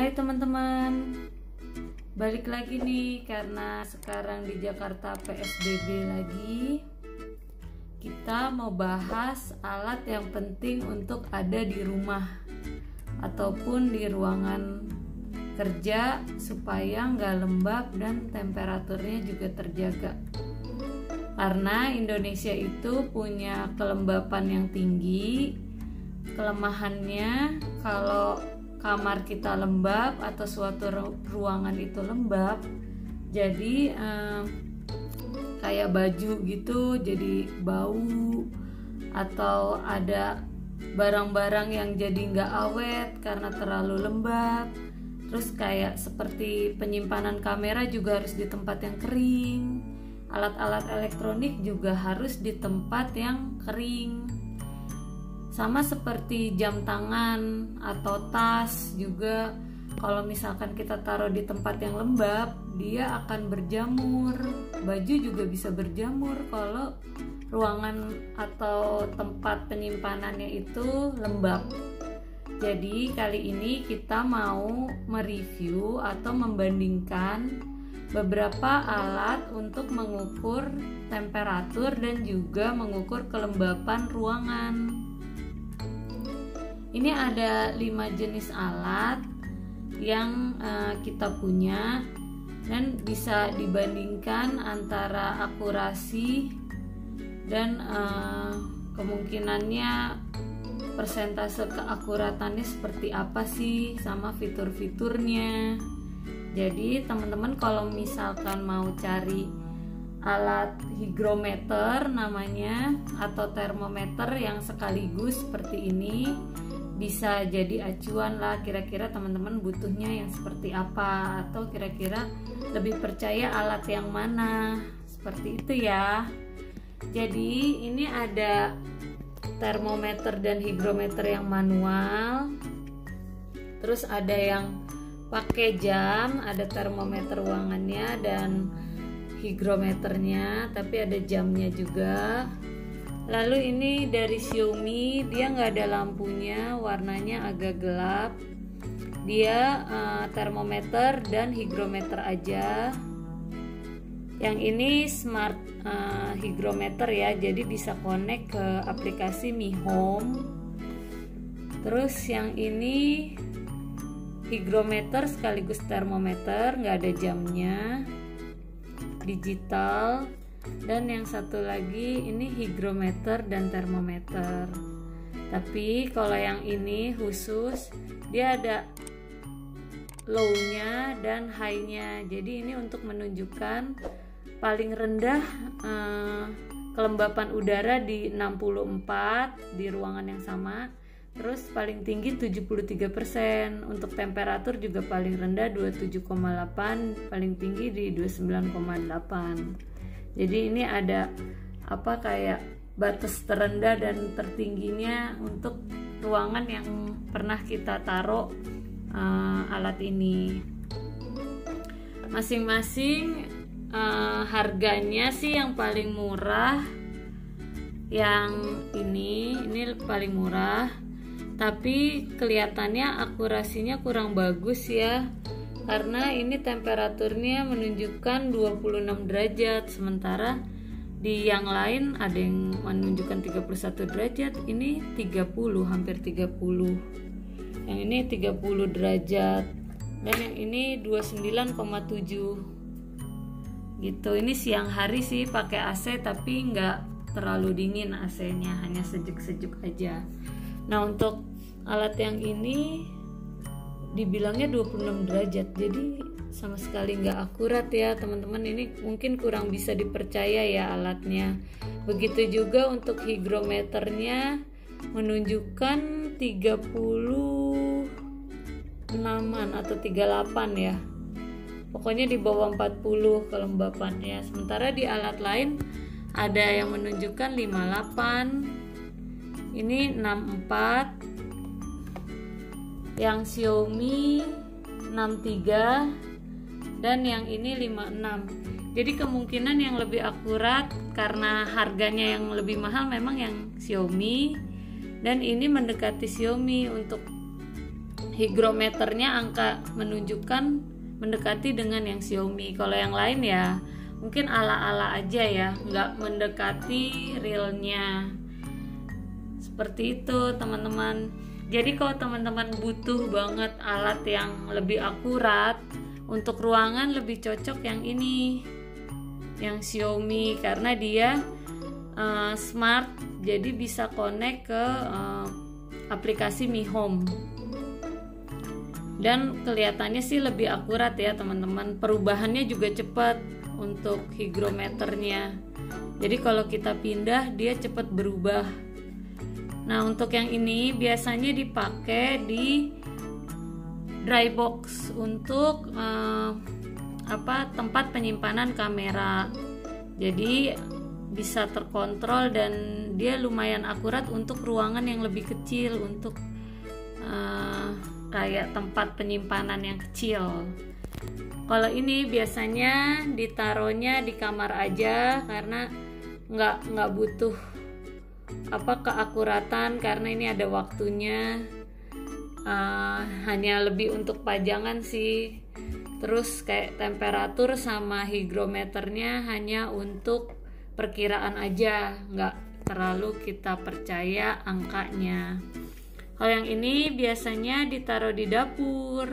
Hai teman-teman, balik lagi nih karena sekarang di Jakarta PSBB lagi. Kita mau bahas alat yang penting untuk ada di rumah ataupun di ruangan kerja supaya nggak lembab dan temperaturnya juga terjaga. Karena Indonesia itu punya kelembapan yang tinggi. Kelemahannya kalau kamar kita lembab atau suatu ruangan itu lembab, jadi kayak baju gitu jadi bau, atau ada barang-barang yang jadi nggak awet karena terlalu lembab. Terus kayak seperti penyimpanan kamera juga harus di tempat yang kering, alat-alat elektronik juga harus di tempat yang kering. Sama seperti jam tangan atau tas juga, kalau misalkan kita taruh di tempat yang lembab, dia akan berjamur. Baju juga bisa berjamur kalau ruangan atau tempat penyimpanannya itu lembab. Jadi kali ini kita mau mereview atau membandingkan beberapa alat untuk mengukur temperatur dan juga mengukur kelembapan ruangan. Ini ada 5 jenis alat yang kita punya dan bisa dibandingkan antara akurasi dan kemungkinannya persentase keakuratannya seperti apa sih, sama fitur-fiturnya. Jadi teman-teman kalau misalkan mau cari alat hygrometer namanya atau termometer yang sekaligus seperti ini, bisa jadi acuan lah kira-kira teman-teman butuhnya yang seperti apa, atau kira-kira lebih percaya alat yang mana, seperti itu ya. Jadi ini ada termometer dan hygrometer yang manual, terus ada yang pakai jam, ada termometer ruangannya dan hygrometernya, tapi ada jamnya juga. Lalu ini dari Xiaomi, dia nggak ada lampunya, warnanya agak gelap. Dia termometer dan hygrometer aja. Yang ini smart hygrometer ya, jadi bisa connect ke aplikasi Mi Home. Terus yang ini hygrometer sekaligus termometer, nggak ada jamnya, digital. Dan yang satu lagi ini hygrometer dan termometer. Tapi kalau yang ini khusus, dia ada low-nya dan high-nya. Jadi ini untuk menunjukkan paling rendah kelembapan udara di 64 di ruangan yang sama. Terus paling tinggi 73%. Untuk temperatur juga paling rendah 27,8, paling tinggi di 29,8. Jadi ini ada kayak batas terendah dan tertingginya untuk ruangan yang pernah kita taruh alat ini. Masing-masing harganya sih yang paling murah yang ini paling murah, tapi kelihatannya akurasinya kurang bagus ya, karena ini temperaturnya menunjukkan 26 derajat, sementara di yang lain ada yang menunjukkan 31 derajat, ini 30, hampir 30. Yang ini 30 derajat dan yang ini 29,7 gitu. Ini siang hari sih pakai AC, tapi nggak terlalu dingin AC-nya, hanya sejuk-sejuk aja. Nah, untuk alat yang ini dibilangnya 26 derajat, jadi sama sekali nggak akurat ya teman-teman. Ini mungkin kurang bisa dipercaya ya alatnya. Begitu juga untuk hygrometernya menunjukkan 36an atau 38 ya, pokoknya di bawah 40 kelembapannya. Sementara di alat lain ada yang menunjukkan 58, ini 64, yang Xiaomi 63, dan yang ini 56. Jadi kemungkinan yang lebih akurat karena harganya yang lebih mahal memang yang Xiaomi, dan ini mendekati Xiaomi untuk hygrometernya angka menunjukkan mendekati dengan yang Xiaomi. Kalau yang lain ya mungkin ala-ala aja ya, nggak mendekati realnya. Seperti itu teman-teman. Jadi kalau teman-teman butuh banget alat yang lebih akurat untuk ruangan, lebih cocok yang ini, yang Xiaomi, karena dia smart, jadi bisa connect ke aplikasi Mi Home. Dan kelihatannya sih lebih akurat ya teman-teman. Perubahannya juga cepat untuk hygrometernya. Jadi kalau kita pindah dia cepat berubah. Nah, untuk yang ini biasanya dipakai di dry box untuk tempat penyimpanan kamera. Jadi bisa terkontrol dan dia lumayan akurat untuk ruangan yang lebih kecil, untuk kayak tempat penyimpanan yang kecil. Kalau ini biasanya ditaruhnya di kamar aja karena nggak butuh keakuratan, karena ini ada waktunya, hanya lebih untuk pajangan sih. Terus kayak temperatur sama hygrometernya hanya untuk perkiraan aja, nggak terlalu kita percaya angkanya. Kalau yang ini biasanya ditaruh di dapur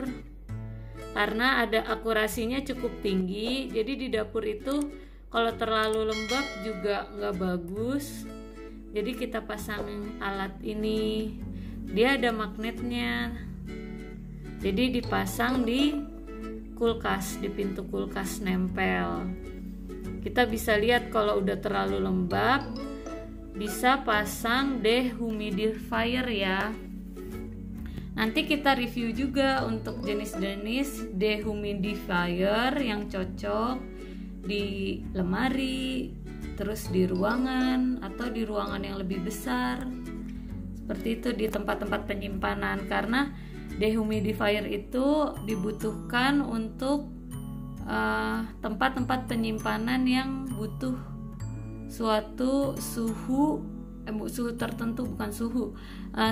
karena ada akurasinya cukup tinggi. Jadi di dapur itu kalau terlalu lembab juga nggak bagus. Jadi kita pasang alat ini, dia ada magnetnya, jadi dipasang di kulkas, di pintu kulkas nempel. Kita bisa lihat kalau udah terlalu lembab, bisa pasang dehumidifier ya. Nanti kita review juga untuk jenis-jenis dehumidifier yang cocok di lemari, terus di ruangan atau di ruangan yang lebih besar. Seperti itu di tempat-tempat penyimpanan, karena dehumidifier itu dibutuhkan untuk tempat-tempat penyimpanan yang butuh suatu suhu tertentu, bukan suhu,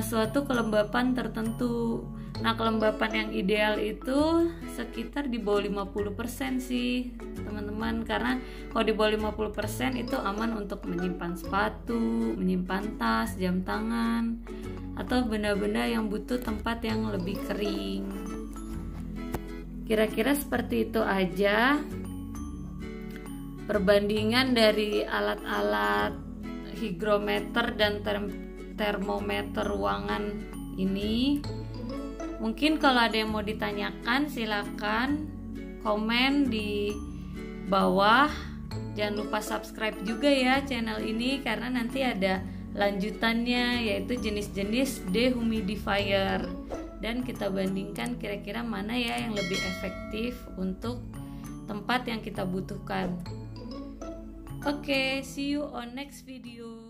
suatu kelembapan tertentu. Nah, kelembapan yang ideal itu sekitar di bawah 50% sih teman-teman, karena kalau di bawah 50% itu aman untuk menyimpan sepatu, menyimpan tas, jam tangan, atau benda-benda yang butuh tempat yang lebih kering. Kira-kira seperti itu aja perbandingan dari alat-alat hygrometer dan termometer ruangan ini. Mungkin kalau ada yang mau ditanyakan silakan komen di bawah. Jangan lupa subscribe juga ya channel ini, karena nanti ada lanjutannya, yaitu jenis-jenis dehumidifier, dan kita bandingkan kira-kira mana ya yang lebih efektif untuk tempat yang kita butuhkan. Oke, see you on next video.